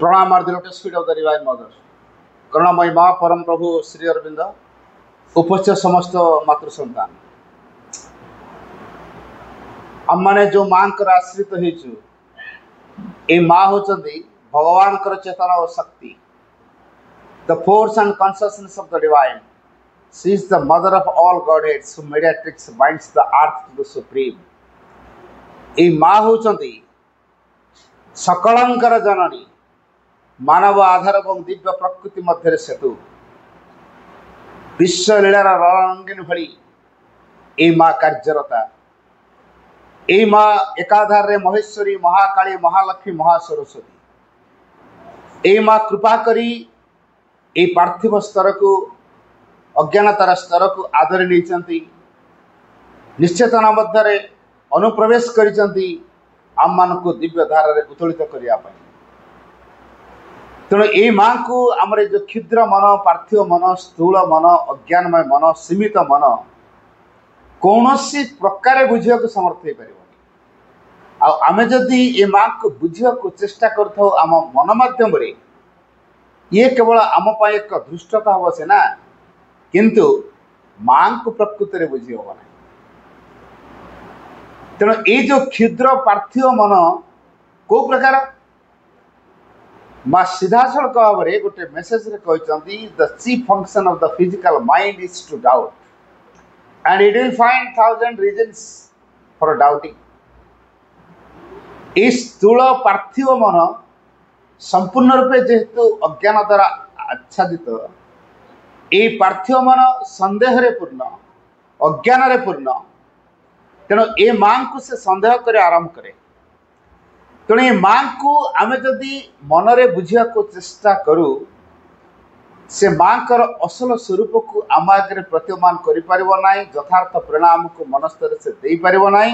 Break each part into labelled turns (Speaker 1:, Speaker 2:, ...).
Speaker 1: प्रणाम are the lotus feet of the divine mother. करुणामयी माँ परम प्रभु श्री अरविंद उपस्थित समस्त मातृ संतान आम मैंने जो माँ आश्रित हो माँ होती भगवान चेतना और शक्ति the force and consciousness of the divine. She is the mother of all godheads who mediates binds the earth to the supreme. ये माँ होती सकलंकर जननी मानव आधार और दिव्य प्रकृति मध्य सेतु विश्वलीलार रंगीन भली ए माँ कार्यरता। ए माँ एकाधार रे महेश्वरी महाकाली महालक्ष्मी महासरस्वती। ए माँ कृपा करी ए पार्थिव स्तर को अज्ञानतार स्तर को आदरी नहीं निश्चेतना मध्य अनुप्रवेश करिसेंती आम मान को दिव्य धारा रे उत्तोलित करिया पाई। तेणु ये माँ को आमर जो क्षुद्र मन पार्थिव मन स्थूल मन अज्ञानमय मन सीमित मन कौन प्रकार बुझा समर्थ हो पार। आम जदि ये माँ को बुझा चेष्टा करम मन मध्यम ये केवल आम एक धृष्टता हम सीना किंतु माँ को प्रकृति में बुझी हम ना। तेणु ये जो क्षुद्र पार्थिव मन को प्रकार माँ सीधासल भाव में गोटे मेसेज कहते the chief function of the physical mind is to doubt and it will find 1000 reasons for doubting. इस स्थूल पार्थिव मन संपूर्ण रूपे जेहेतु अज्ञान द्वारा आच्छादित ये पार्थिव मन संदेह रे पूर्ण अज्ञान रे पूर्ण। तेणु ये माँ को से संदेह करे आरंभ करे। तेणु ये माँ को आम जदि मनरे बुझा को चेष्टा करूँ से माँ कर असल स्वरूप को आम आगे प्रतीयमान करें यथार्थ प्रेरणा आमको मन स्तर से दे पार ना।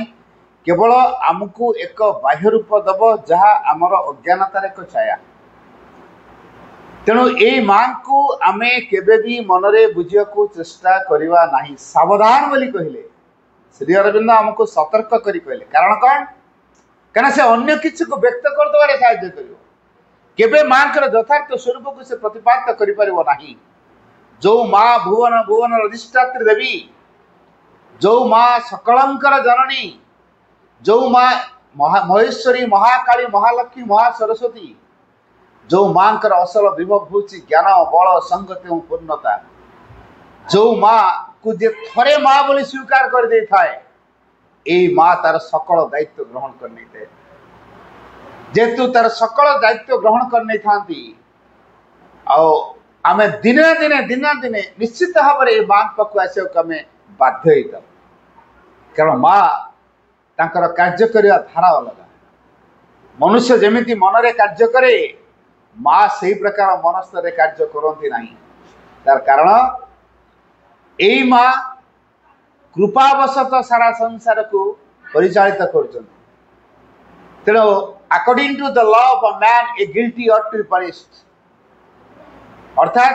Speaker 1: केवल आमको एक बाह्य रूप दब जहाँ आमर अज्ञानतार एक छाया। तेणु ये माँ को आम केबे भी मनरे बुझा को चेष्टा करवा नहीं। सावधान बोली कहले श्री अरविंद आमको सतर्क करी कहले। कारण कौन कहना से अन्य किसी को व्यक्त करदे साहाय्य कर केबे माँ कर यथार्थ स्वरूप को से प्रतिपादित कर जो माँ भुवन भुवन अधिष्ठात्री देवी जो माँ सकलंकर जननी जो माँ महेश्वरी महाकाली महालक्ष्मी महासरस्वती जो माँ कर असल विभव हूँ ज्ञान बल संगति और पूर्णता जो माँ को जे थरे माँ बोली स्वीकार कर दे थाए ए माँ तार सकल दायित्व ग्रहण करने थे। जेतु तार सकल दायित्व ग्रहण करने थांती आमे दिने दिने दिने दिने निश्चित भाव में माँ पाक आसवाक आम बाध्य होता। कारण माँ तांकर कार्य करिया धारा अलग। मनुष्य जेमिति मनरे कार्य करे माँ से प्रकार मन स्तर कार्य करती नहीं। तार कारण यही माँ कृपावशत सारा संसार को परिचालित कर। तेणु according to the law of a man a guilty ought to be punished. अर्थात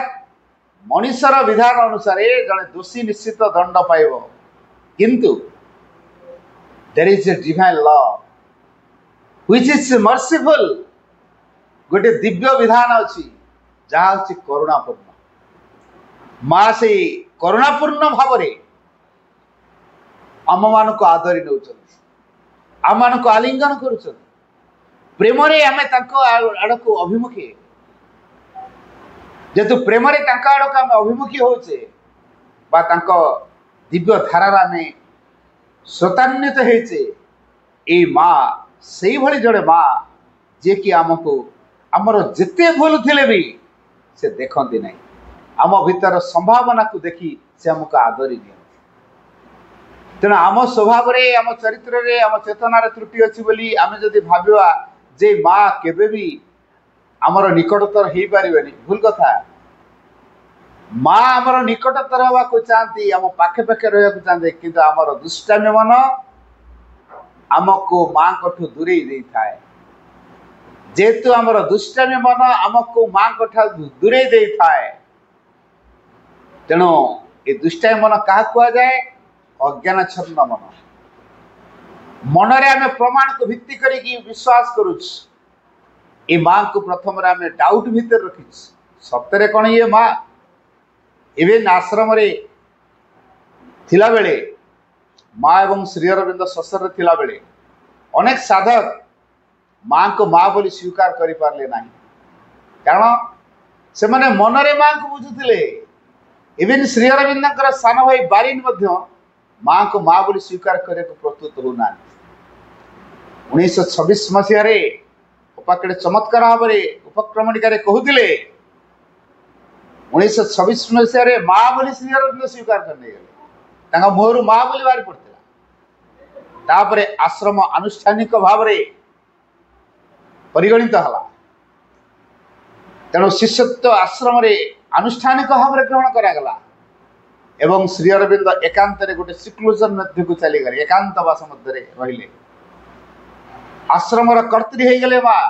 Speaker 1: मनुष्यर विधान अनुसार जड़े दोषी निश्चित दंड पाइब किंतु there is a divine law which is merciful. गोटे दिव्य विधान अच्छी जहाँ हूँ करुणापूर्ण। माँ से करुणापूर्ण भाव आम मान को आदरी नौ आम मान को आलिंगन कर प्रेम आम आड़ को अभिमुखी जेतु प्रेम आड़ को आम अभिमुखी होचे दिव्य धारार आम स्वतान्वित होचे। ये माँ से भली जड़े माँ जे कि आमको आमर जिते भूल थिले भी से देखती नहीं। आम भीतर संभावना को देखी से आमको आदरी दिया। तेणु आम स्वभाव रे आम चरित्र रे आम चेतनार त्रुटि अच्छी बोली आम जदि भाविया जे माँ केबे भी आमर निकटतर हो पारे भूल कथा। माँ आमर निकटतर हवा को चाहती आम पाखे पाखे रहा चाहते किंतु आमर दुष्टाम्य मन आमको माँ कठू दूरे दे थाए। जेहेतु आमर दुष्टाम्य मन आमको माँ कठा दूरे दे थाए तेणु ये दुष्टाम्य मन क्या कह जाए अज्ञान छन्न मन। मनरे आम प्रमाण को भित्ति करके विश्वास करुच ये माँ को प्रथम आम डाउट भितर रखी सतरे कौन ये माँ इवेन आश्रम रे थिला बेले माँ एवं श्री अरविंद शशर थिला बेले अनेक साधक माँ को माँ बोली स्वीकार करि पारले नाही कारण से माने मनरे माँ को बुझुथिले इवेन श्री अरविंद सान भाई बारिन मध्य माँ को माँ बोली स्वीकार करे को प्रस्तुत होना 1926 मसीह उपाकड़े चमत्कार भाव उपक्रमणिका कहते 1926 मसीह माँ बोली श्री अरविंद स्वीकार करने मुहर माँ बोली बाहरी पड़ता तापर आश्रम आनुष्ठानिक भाव परिगणित है तेणु शिष्यत्व आश्रम आनुष्ठानिक भाव ग्रहण करागला एवं श्री अरविंद एकांत गोटे सिक्लूजन मध्य को चलीगले एकांतवास मध्य रहिले आश्रम कर्त्री हो गले माँ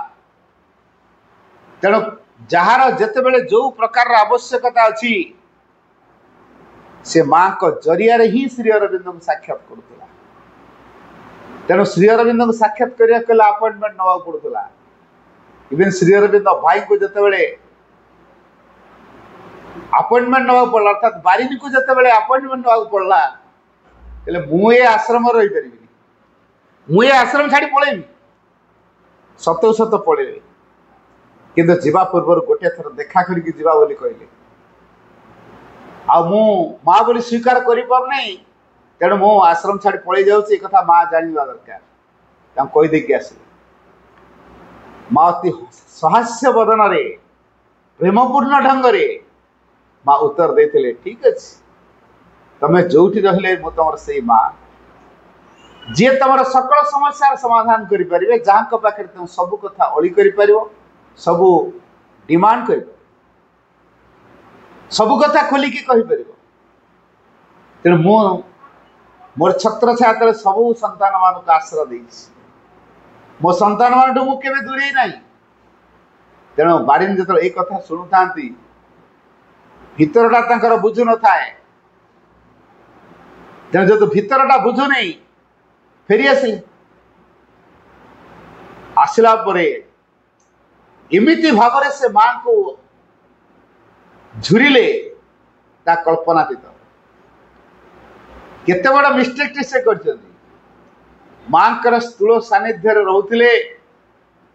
Speaker 1: तेणु जार जिते जो प्रकार आवश्यकता अच्छी से माँ को जरिया ही श्री अरविंद को साक्षात करुला तेणु श्री अरविंद को साक्षात करने अपॉइंटमेंट नवा पड़ूला इवेन श्री अरविंद भाई को जिते अपॉइंटमेंट नवा पड़ा अर्थात बारिनी को जिते अपॉइंटमेंट नवा पड़ा मुझे आश्रम रही पारि मुझे आश्रम छाड़ी पलैबी सत सत पड़े किंतु जीवा पूर्व गोटे थर देखा करके जीवा बोली कहले आ मु माँ बोली स्वीकार करि पार नहीं तेणु मु आश्रम छाड़ी पलि जाऊँ कथा माँ जाना दरकार कहीदे आस माँ अति सहास्य बदन प्रेमपूर्ण ढंग से माँ उत्तर देते ठीक अच्छे तमें जो रहिले मु तुम से माँ जी तुम सकल समस्या समाधान करें जहाँ पाखे तुम सब कथा अड़ी कर सबू डिमांड कर सब कथा खोलिकी कहीपर तेणु मु मोर छत्र छाया सबू संतान मान आश्रय दे मो संतान मान मुझे दूरे ना तेणु बारिन जो ये कथा शुणु था भितरटा बुझु न था तेणु जो भितरटा बुझु नहीं फेरी आसिले आसला एमिति भाव से माँ को झुरिले ता कल्पनातीत केते बड़ा मिस्टेक से कर माँ स्थूल सानिध्य रोते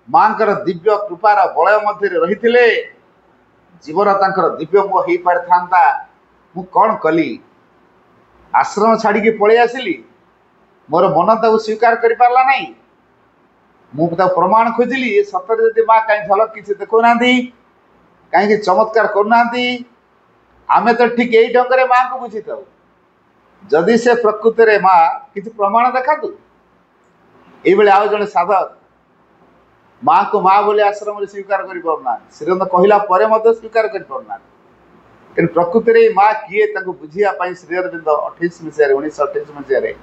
Speaker 1: माँ दिव्य कृपार बलय मध्य रही जीवन तांकर दिव्यंग हो पारि था मु कौन कली आश्रम छाड़ी पलि आसिली मोर मन ताको स्वीकार कर पारला नहीं मुझे प्रमाण खोजिली सतरे जब माँ कहीं झलक किसी देखना कहीं चमत्कार करना आमे तो ठीक यही ढंग से माँ को बुझी था जदि से प्रकृति रे माँ किसी प्रमाण देखा ये आउ जड़े साधक माँ को माँ बोली आश्रम स्वीकार कर पारना श्रीरंद कहला स्वीकार कर पारना कि प्रकृति रे माँ किए बुझापी श्री अरविंद 28 मसीह 1928 मसीह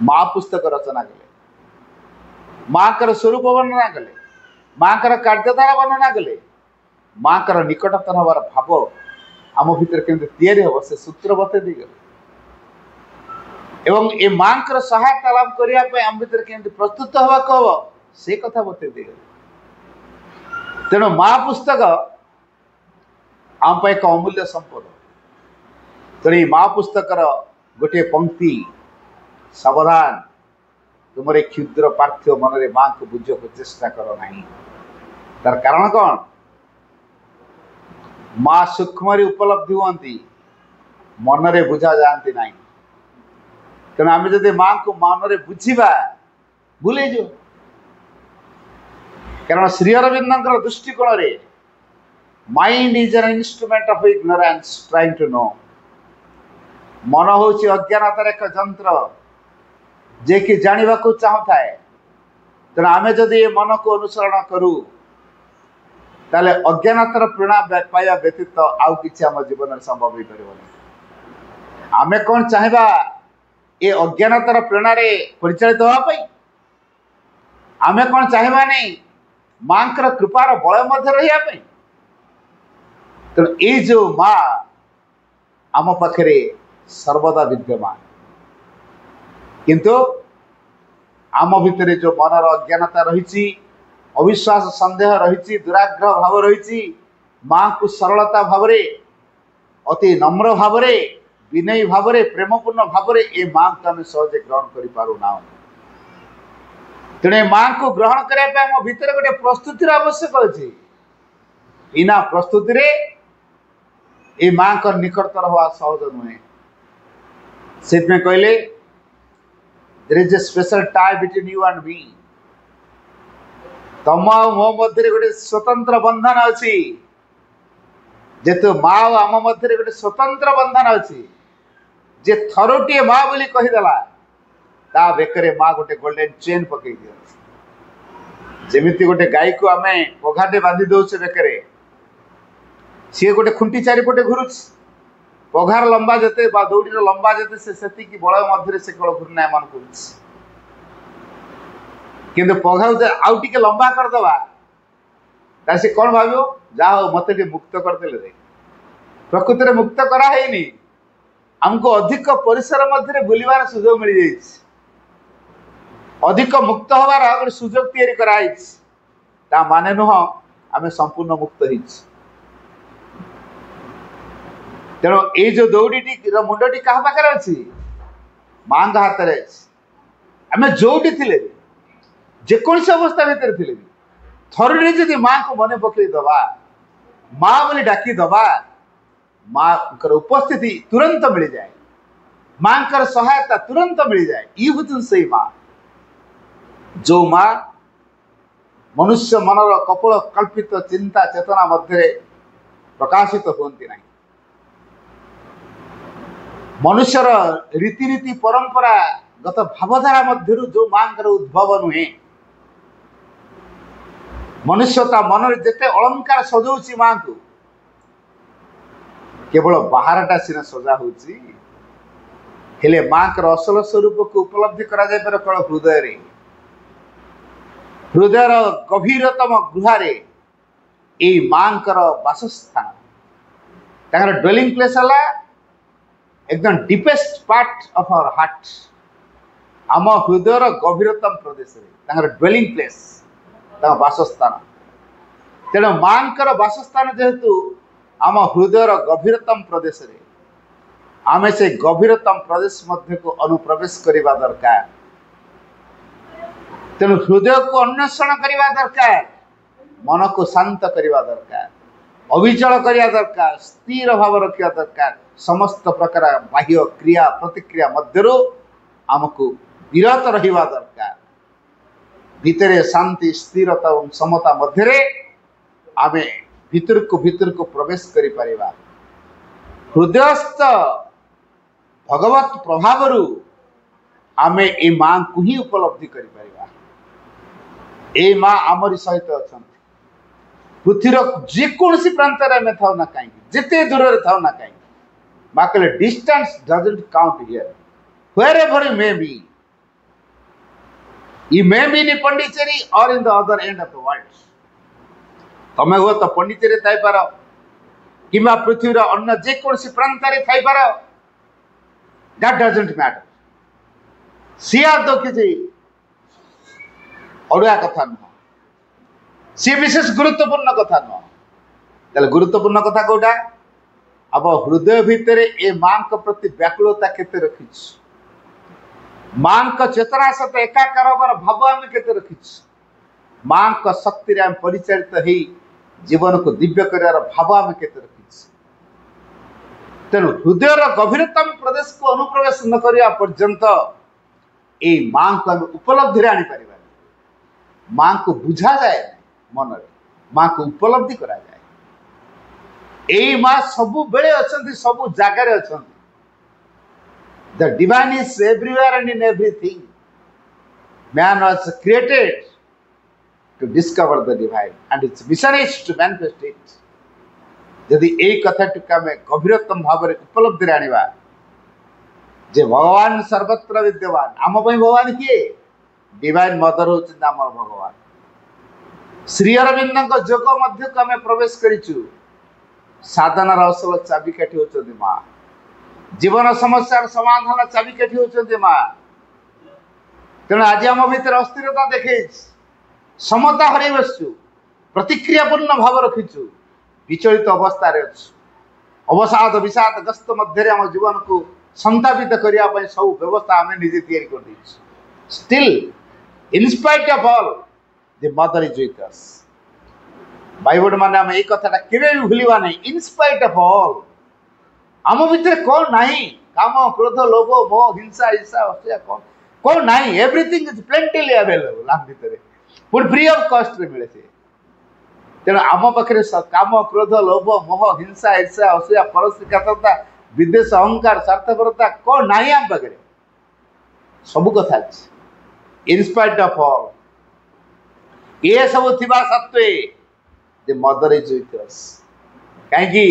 Speaker 1: माँ पुस्तक रचना कले माँ कर स्वरूप वर्णना कले माँ कर कार्यधारा वर्णना कले माँ कर निकटतन हबार भाव आम भीतर केमती हम से सूत्र बते गले एवं ए माँ कर सहायता लाभ करने आम भीतर केमती प्रस्तुत हवा हम से कथा बते गले तेणु माँ पुस्तक आम एक अमूल्य संपद तेणु माँ पुस्तक गोटे पंक्ति सावधान तुमरे क्षुद्र पार्थिव मन रे माँ को बुझ को चेष्टा कर नहीं तार कारण कौन माँ सूक्ष्म उपलब्धि हुई मन रे बुझा जाती ना तेणु आम जब माँ को मन रे बुझा भूले जो कारण श्री अरविंद दृष्टिकोण रे mind is an instrument of ignorance trying to know मन हूँ अज्ञानतार एक जंत्र जे कि जाना चाहता है तेना आम जदि ये मन को अनुसरण करूँ ताले अज्ञानतार प्रेरणा पाइबा व्यतीत आउ कि आम जीवन संभव हो पार आम कौन चाहबा ये अज्ञानतार प्रेरणा परिचालित होगापी आम कौन चाहबा नहीं माँ कृपार बलय मध्य रही तेणु ये जो माँ आम पाखे सर्वदा विद्यमान किंतु आम भितर जो मनर अज्ञानता रही अविश्वास संदेह रही दुराग्रह भाव रही माँ को सरलता भाव अति नम्र भाव विनयी भाव प्रेमपूर्ण भाव ए माँ को आम सहजे ग्रहण करूना तेणु माँ को ग्रहण करने आम भितर गोटे प्रस्तुतिर आवश्यक अच्छी बिना प्रस्तुति ए माँ का निकटतर हवा सहज नुहे से कहले there is a special tie between you and me तम मो मध्य गोटे स्वतंत्र बंधन अच्छी जेतु माँ और आम मध्य गोटे स्वतंत्र बंधन अच्छी जे थरोटे माँ बोली कहीदेला ता बेकरे माँ गोटे गोल्डन चेन पकई दिया जमीती गोटे गाई को आम पघाटे बांधी दौचे बेकरे सी गोटे खुंटी चारिपटे घुरुच पघार लंबा जेते दौड़ीर लंबा जेते से बल मध्य से केवल घूर्णायमान किंतु पघा आउ टिके लंबा करदे सी कौन भाव जा मत मुक्त करदे प्रकृति में मुक्त कराई आमको अधिक परिसर मध्य बुलवार सुजोग मिल जाए अधिक मुक्त हबार गोटे सुजोग तैयारी कराई माने नुह आम संपूर्ण मुक्त हो तेणु ये जो दौड़ी मुंडटी क्या पाखे अच्छी माँ हाथ में आम जोटी थे जेकोसी अवस्था भितर थे थोड़े जदि माँ को मन पकई दबा माँ बोली डाकी दबा माँ उपस्थिति तुरंत मिल जाए माँ कर सहायता तुरंत मिल जाए ये हूँ से माँ जो माँ मनुष्य मनर कपोल कल्पित चिंता चेतना मध्य प्रकाशित होती नहीं मनुष्यर रीतिनीति परंपरा गत भावधारा मध्य जो माँ उद्भव नुहे मनुष्यता मन जिते अलंकार सजाऊँ माँ को केवल बाहरटा सीना सजा हेले माँ का असल स्वरूप को उपलब्धि करा जाय पर केवल हृदय हृदयर गभीरतम गुहारे ये माँ का वासस्थान ताकर ड्वेलिंग प्लेस है एकदम deepest part of our heart आम हृदयर गभीरतम प्रदेश ड्वेलिंग प्लेस वासस्थान तेणु माँ का वासस्थान जेहेतु आम हृदयर गभीरतम प्रदेश आम से गभीरतम प्रदेश मध्य को अनुप्रवेश करने दरकार तेणु हृदय को अन्वेषण करने दरकार मन को शांत करने दरकार अविचल करने दरकार स्थिर भाव रखा दरकार समस्त प्रकार बाह्य क्रिया प्रतिक्रिया मध्य आमको विरत रहिबा दरकार भितरे शांति स्थिरता और समता मध्य आमे भितर को प्रवेश करि परिबा हृदयस्थ भगवत प्रभाव आमे ए माँ को ही उपलब्धि करि परिबा ए माँ आमरी सहित अच्छा पृथ्वीर जेकोसी प्रांत था ना कहीं जिते दूर था ना कहीं माँ कहले distance doesn't count here wherever you may be you may be in Pondicherry or in the other end of the world तमें हुआ तो पंडिचेरी थाई पार कि पृथ्वीर अन्य जेकोसी प्रांत थाई पार दैट डजंट मैटर सी आर तो किसी अड़ुआ कथा नुह सी विशेष गुरुत्वपूर्ण कथा नुह गुरुत्वपूर्ण कथा कौटा अब हृदय भितर ए माँ के प्रति व्याकुलता केते रखी माँ का चेतना सहित एकाकार हबार भाव आम केते रखी माँ का शक्ति आम परिचालित हो जीवन को दिव्य कर भाव आम केते रखी तेणु हृदयर गभीरतम प्रदेश को अनुप्रवेश न करने पर्यंत ए माँ को आम उपलब्धि आनी पार माँ को बुझा जाए मन माँ को उपलब्धि करा जाए ए माँ सबु बेले अच्छी सबु जगार अच्छा the divine is everywhere and in everything man was created to discover the divine and its mission is to manifest it यदि यही कथा टिका में गभीरतम भाव में उपलब्धि आनिबा जे भगवान सर्वत्र विद्यमान आम भगवान किए डिवाइन मदर होउछन आम भगवान श्री अरविंद जोग मध्य को आम प्रवेश करिचु साधनार असल चाबिकाठी होती माँ जीवन समस्या समाधान चाबिकाठी होती माँ तेणु आज आम भर अस्थिरता देखे समता हर बसु प्रतिक्रियापूर्ण भाव रखीचु विचलित अवस्था अवसाद विषाद ग्रस्त मध्य आम जीवन को संतापित करने सब व्यवस्था आम निजे तैयारी still in spite of all the mother is with us भाई बड़ माने आम कथा केवे भी भूलवा नहीं इनस्पाइट ऑफ ऑल आम भितर कौन नहीं काम क्रोध लोभ मोह हिंसा ईर्षा असूया कौन नहीं एवरीथिंग इज प्लेंटिली अवेलेबल आम भितर पुणी फ्री ऑफ कॉस्ट रे मिले तेणु आम पाखे काम क्रोध लोभ मोह हिंसा ईर्षा असूया परस्त्रीकातरता विदेश अहंकार स्वार्थपरता कौन नहीं आम पाखे सब कथा इनस्पाइट ऑफ ऑल ये सब थिबा सत्वे the mother is with us कहीं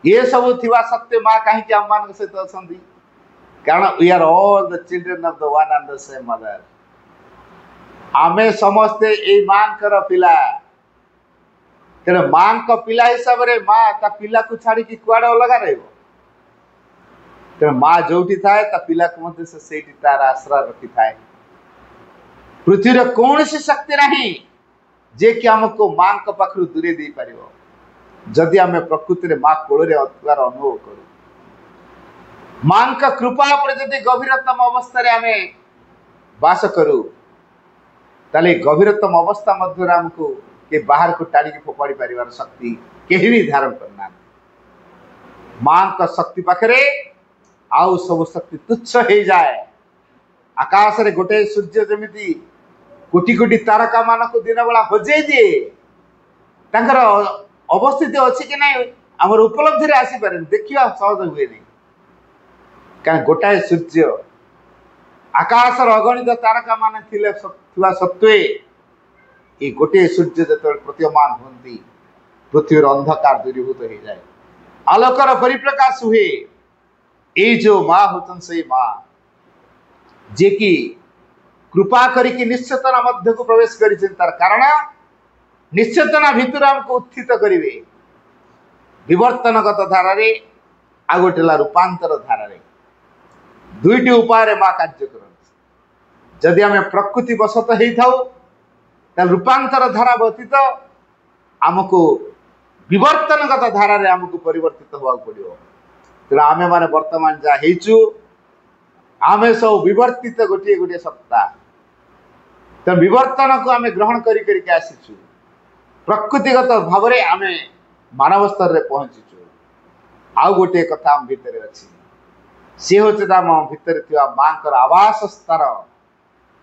Speaker 1: ये सब थिबा सत्वे माँ कहीं आम मान सहित अच्छा कारण we are all the children of the one and the same mother आमे समस्ते ए माँ कर पिला तेरे माँ का पिला हिसाब रे माँ ता पिला को छाड़ी की कुआड़े अलग रहबो तेरे माँ जोठी थाए ता पिला को मते से सेठी तार आश्रय रखी थाए पृथ्वी रे कौन सी शक्ति नहीं जे कि हमको माँ का पाखरु दूरे दे परिबो जदि आमे प्रकृति रे माँ कोल रे अत्यार अनुभव करू माँ का कृपा पर जदि गभीरतम अवस्था रे आमे वास करू ताले गभीरतम अवस्था मध्य आमको के बाहर को टाणी के फोपाड़ी पारिवार शक्ति केही भी धारण करना माँ का शक्ति पाखरे आउ सब शक्ति तुच्छ हो जाए आकाश रे गोटे सूर्य जमिति कोटि कोटि तारका मान को दिन बेला हजे दिए तांकर अवस्थित अच्छी कि नहीं आमर उपलब्धि रे आसी पारे देखिया सहज हुए नहीं कहीं गोटाए सूर्य आकाश अगणित तारका मान थिले सत्वे ये गोटे सूर्य जो प्रतीयमान होती पृथ्वी अंधकार दूरीभूत हो जाए आलोकर परिप्रकाश हुए ये जो माँ होचन से माँ जे कि कृपा करिकी निश्चेतना मध्य को प्रवेश करिसेन तार कारण निश्चेतना भितर हमको उत्थित करिवे विवर्तनगत धारा रे आ गोटेला रूपांतर धारा रे दुईटी उपाय माँ कार्य करती जदि आम प्रकृति बसत हो रूपांतर धारा व्यतीत आमको विवर्तनगत धारा रे आमको परिवर्तित होगा पड़ो तेना आमे माने वर्तमान जहाँ हेचु आमे सब विवर्तित गोटे गोटे सत्ता तो विवर्तन को आमे ग्रहण करी करी आसीचु प्रकृतिगत भाव रे आमे मानव स्तर रे पहुंचीचु आउ गोटे कथा आम भितर अच्छी सी हूँ आम भितर माँ आवास स्तर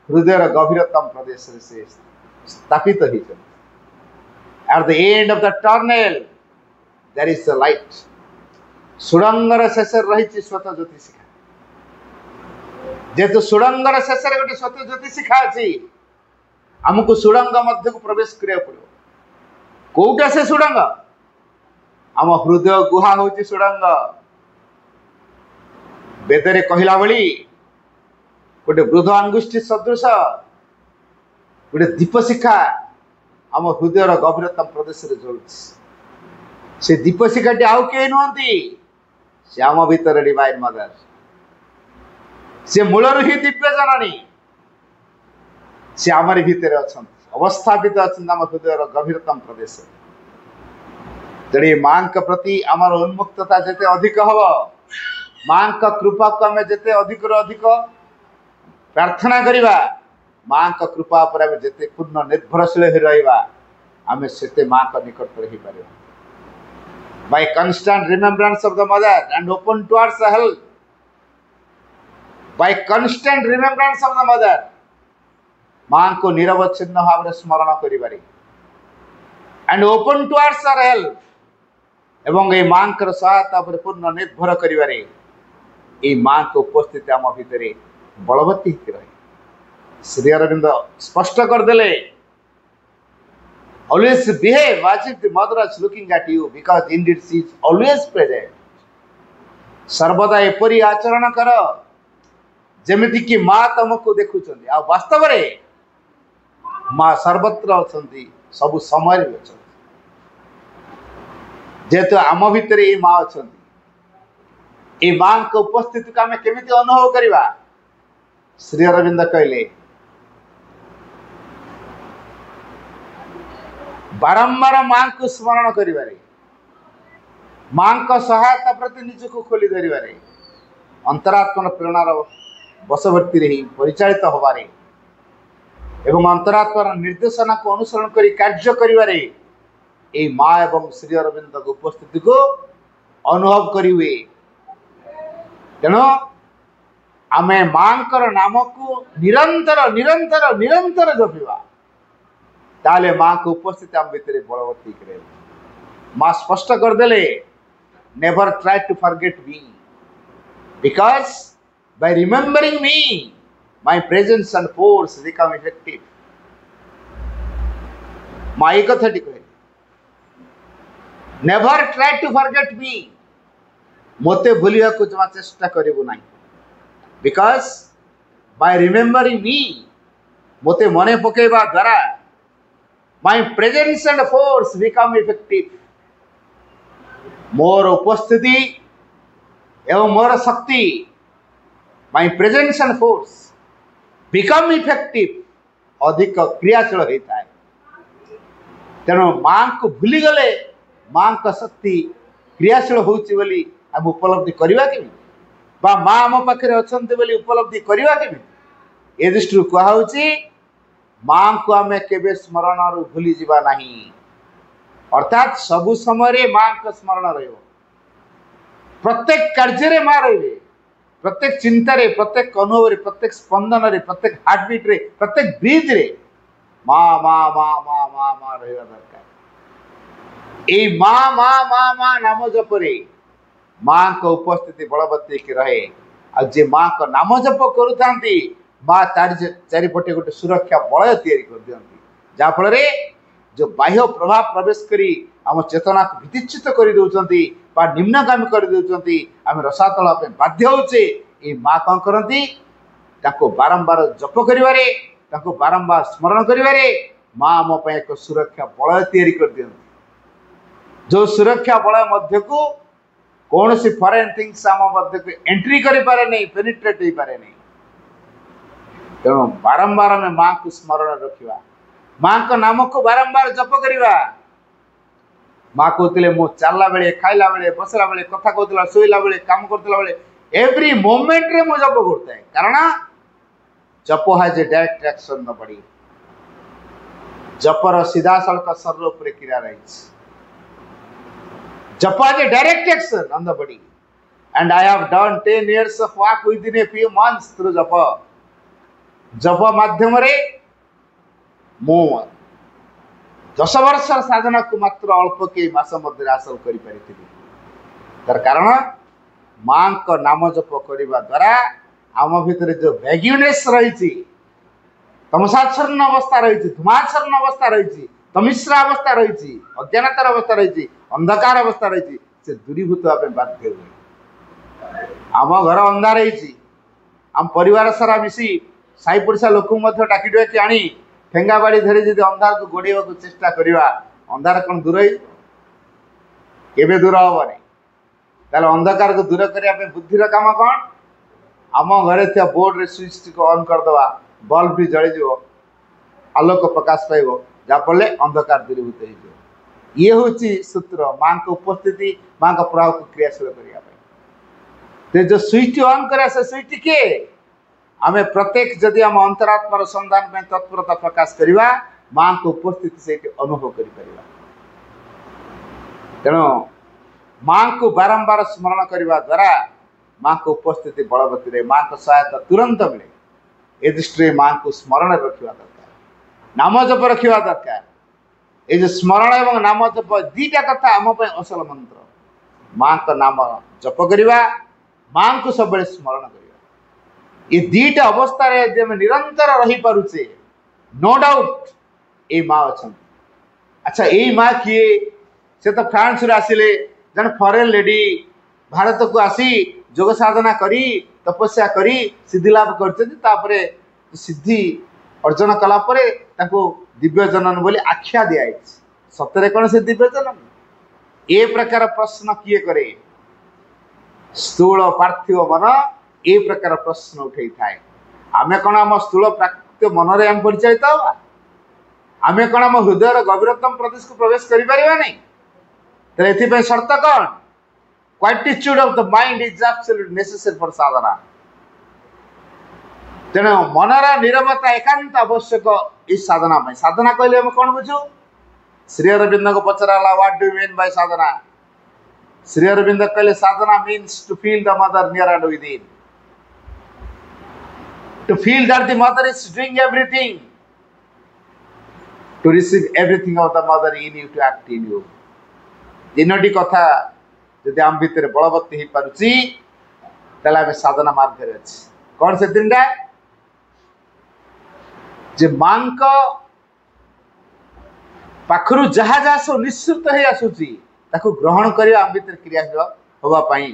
Speaker 1: हृदय गभीरतम प्रदेश से स्थापित हो at the end of the tunnel there is the light सुरंगर शेष रही स्वतः ज्योति शिखा जेहेतु सुरंगर शेष गोटे स्वतः ज्योति शिखा अच्छी आमको सुरंग मध्य को प्रवेश करिया पड़ो कोटा से सुरंग आम हृदय गुहा हूँ सुरंग वेदरे कहला भली गोटे वृद्ध अंगुष्ठी सदृश गोटे दीप शिखा आम हृदय गभीरतम प्रदेश रे जलुछि से दीप शिखाटी आउ के नुहंती से आम भीतर डिवाइन मदर से मूलर ही दिव्य जननी से आमर भीतर अछंती अवस्थापित अछंती आम हृदय गभीरतम प्रदेश जड़ी माँ के प्रति आमर उन्मुक्तता जेते अधिक हब माँ का कृपा को आम जिते अधिक अधिक प्रार्थना करिबा माँ का कृपा पर आम जिते पूर्ण निर्भरशील हो रहा आम से माँ का निकट रही पार by constant remembrance of the mother and open towards help by constant remembrance of the mother माँ को निरवच्छिन्न भाव में स्मरण करिबारी and open towards her help एवं ये माँ कर सहायता पर पूर्ण निर्भर करिबारे ये माँ को उपस्थिति आम भितर बलवती रहे श्री अरविंद स्पष्ट करदेले always behave as if the mother is looking at you because indeed she is always present सर्वदा एपरी आचरण कर जेमिति कि माँ तुमको देखुचंदी आ वास्तव रे माँ सर्वत्र अछंती सब समय रे अछंती जेतो आम भितर ये माँ अछंती ए माँ के उपस्थिति को आम केमिति अनुभव करिबा श्री अरविंद कहले बारंबार मां को स्मरण करिवारे मां को सहायता प्रति निज को खोली धरिबारे अंतरात्मा प्रेरणार बसवर्ती रही परिचालित होबारे एवं अंतरात्मार निर्देशना को अनुसरण करी कार्य करिवारे ए मां एवं श्री अरविंद उपस्थिति को अनुभव करिवे। तेणु आमे मांकर नाम को निरंतर निरंतर निरंतर जपिवा ताले मां को उपस्थिति आम भितर बलवती करे। मां स्पष्ट करदेले never try to forget me because by remembering me my presence and force become effective। मां एक कथा कहे never try to forget me मते भूलिया को जमा चेष्टा करिवो नाही बिकॉज बाय रिमेम्बरिंग मी मते मने पकेबा द्वारा my presence and force become effective more उपस्थिति एवं मोर शक्ति my presence and force become effective अधिक क्रियाशील होता है। तेणु मां को भूली गले मां का शक्ति क्रियाशील होउची बोली हम उपलब्धि करवा के बा मां आम पाखे अच्छे बोली उपलब्धि करवा के ए दृष्टि कहुची मां को आम केबे स्मरण भूली जीवा नहीं अर्थात सबु समय मां का स्मरण रहिबो प्रत्येक कार्य मां रहिबे प्रत्येक चिंतारे प्रत्येक अनुभव प्रत्येक स्पंदन रे प्रत्येक हार्टबीट रे प्रत्येक ब्रीथ रे मां मां मां मां मां मां रहिबा दरकार। ए मां मां मां मां नाम जप रे मां को उपस्थिति बलवती के रहे आ जे मां को नाम जप करूथांती मां चारिपटे गोटे सुरक्षा बलय तैयारी कर दियंती जा फल रे जो बाह्य प्रभाव प्रवेश करी आम चेतना को विदिचित कर दउचंती बा निम्नगामी कर दउचंती आम रसातल पे बाध्य होचे ए मां कौन करती ताको बारंबार जप करिवारे ताको बारंबार स्मरण करिवारे मां आम पे एक सुरक्षा बलय तैयारी कर दियंती जो सुरक्षा बलय मध्य को कौन सी फॉरेन थिंग्स आम मध्य को एंट्री करि पारे नहीं पेनिट्रेट हो पारे नहीं। तेणु बारंबार आम मां को स्मरण रखिवा मां को नाम को बारंबार जप करिवा मां कहते मु चलला बेले खाइला बेले बसला बेले कथा कहला शोला बेले काम करला बेले एवरी मोमेंट रे मु जप करता है कारण जप हैज ए डायरेक्ट एक्शन न बॉडी जपर सीधा सड़क शरीर ऊपर क्रिया रही जप has a direct action on the body and I have done 10 years of work within a few months through जप माध्यम रे मु 10 वर्ष साधना को मात्र अल्प के मास मध्य हासिल कर पारी तार कारण मां को नाम जप करने द्वारा आम भितर जो वैग्यूनेस रही तमसाच्छन्न अवस्था रही धूमाच्छन्न अवस्था रही तमिश्रा अवस्था रही अज्ञानतार अवस्था रही अंधकार अवस्था रही से दूरीभूत भाव बाध्य हुए आम घर अंधार आम परिवार सारा मिसी साई पड़िशा लोक डाकी डुआकी आनी ठेंगा बाड़ी धरी जब अंधार को गोड़ेवा को चेष्टा करवा अंधार कौन दूर केबे दूर हेनी ताले अंधकार को दूर करने बुद्धिर काम कौन आम घरे थे बोर्ड रे स्विच को ऑन करदवा बल्ब भी जलीज आलोक प्रकाश पाइब जहाँफल अंधकार दूरीभूत हो ये हूँ सूत्र मां को उपस्थिति मां का प्रभाव को क्रियाशील करने जो स्विच ऑन करे से स्विच किए आमे प्रत्येक जदि आम अंतरात्मार संधान में तत्परता प्रकाश करवा मां को उपस्थिति से अनुभव कर तेणु मां को बारंबार स्मरण करने द्वारा मां को उपस्थिति बलवती रहे मां को सहायता तुरंत मिले ए दृष्टि मां को स्मरण रखा दरकार नाम जप रखा दरकार ये जो स्मरण एवं नाम जप दीटा कथा आम असल मंत्र मां का नाम जप करवा मां को सब स्मरण करवा ये दीटा अवस्था निरंतर रही पारुचे नो डाउट ए माँ अच्छा अच्छा यही माँ किए से तो फ्रांस रे आसिले जन फॉरेन लेडी भारत को आसी जोग साधना करी तपस्या करी सिद्धि लाभ कर सिद्धि अर्जन कलापर दिव्य जनन बोली आख्या दिखाई सतरे कौन से दिव्य जनन ए प्रकार प्रश्न किए करे स्थूल पार्थिव मन ए प्रकार प्रश्न उठे थाए आमे कौन आम स्थूल प्राकृतिक मन रे परिचालित हवा आम कौन आम हृदय गभीरतम प्रदेश को प्रवेश कर शर्त कौन quietude of the mind is absolute necessary for sadhana तेणु मनर नीरवता एकांत आवश्यक इस साधना में साधना कहले हम कौन बुझू श्री अरविंद को पचराला what do you mean by sadhana Shri Aurobindo कहले sadhana means to feel the mother near and within to feel that the mother is doing everything to receive everything of the mother in you to act in you तीनोटी कथा जदि आम भितर बलवत्ती हो पारुची ताले आम साधना मार्ग रे अछि कौन से तीनटा जे मां को पाखरु जहा जहा सो निश्चित हे आसुची ताको ग्रहण करिया आम भितर क्रियाशील होबा पई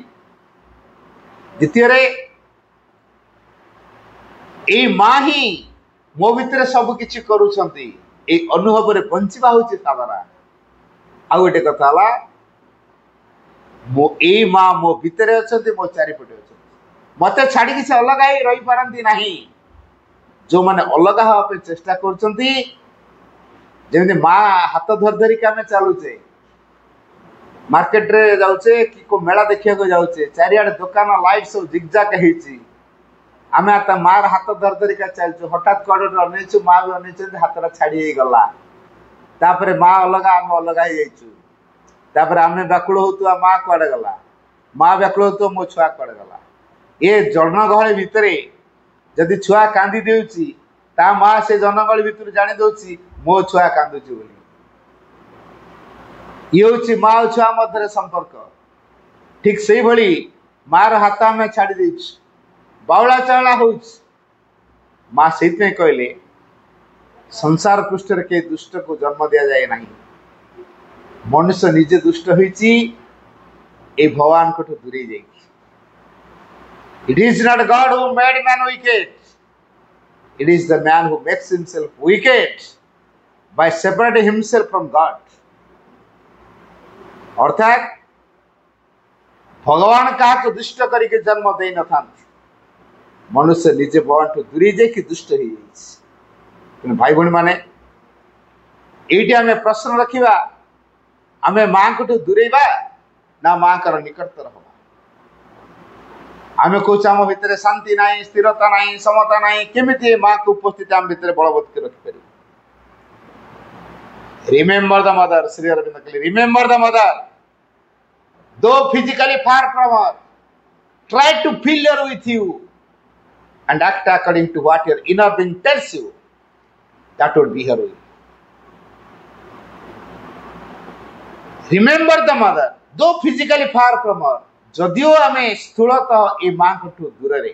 Speaker 1: द्वितीय रे ए मां ही मो भितर सब किछि करूछंती ए अनुभव रे बंचिबा होची साधना आ गोटे कथा हला मो ए मां मो भितरे अछंती मो चारि पटे अछंती मते छाडी कि से अलग आई रही पारंती नाही जो माने अलग हवा पे चेष्टा करछंती जेमि मां हाथ धर धरि के हमें चालुचे मार्केट रे जाउचे कि को मेला देखिया को जाउचे चारियाडे दुकान लाइट सब जिगजाक हेची आमे आता मार हाथ धर धर के चलछु हठात कड़ो अनेछु मां भी अनेछु हाथरा छाड़ी गला तापरे मां अलग आम अलग ही जाइछु तापरे आमे व्याकुल होतु मां कड़े गला मां व्याकुल होतु मो छुआ कड़े गला ए जनगहଳି भितरे जदि छुआ कांदी देउची ता मां से जनगहଳି भितर जानि दोची मो छुआ कांदुची बोली ये होची मां छुआ मध्य संपर्क ठीक सेही भली मार हाथ में छाड़ी देछु बावला चावला हो माँ से कहले संसार पृष्ठ के दुष्ट को जन्म दिया जाए नहीं मनुष्य निजे दुष्ट होइची ए भगवान को दूरे जाए it is not God who made man wicket it is the man who makes himself wicket bye separating himself from God अर्थात भगवान का दुष्ट करके जन्म दे न था मनुष्य निजे भगवान ठू दूरी जाकि दुष्ट हो जाए भाई भणी माने ये आम प्रश्न रखा आम माँ को दूरेबा ना माँ का निकटतर हवा आम कौच आम भितर शांति ना स्थिरता ना समता ना केमी माँ को उपस्थित आम भितर बलवत्त रखिपर remember the mother Shri Aurobindo कहले remember the mother though physically far from her try to feel her with you and act according to what your inner being tells you that would be her will remember the mother though physically far from her जदियो आमे स्थूलतः ए मां को दूर रे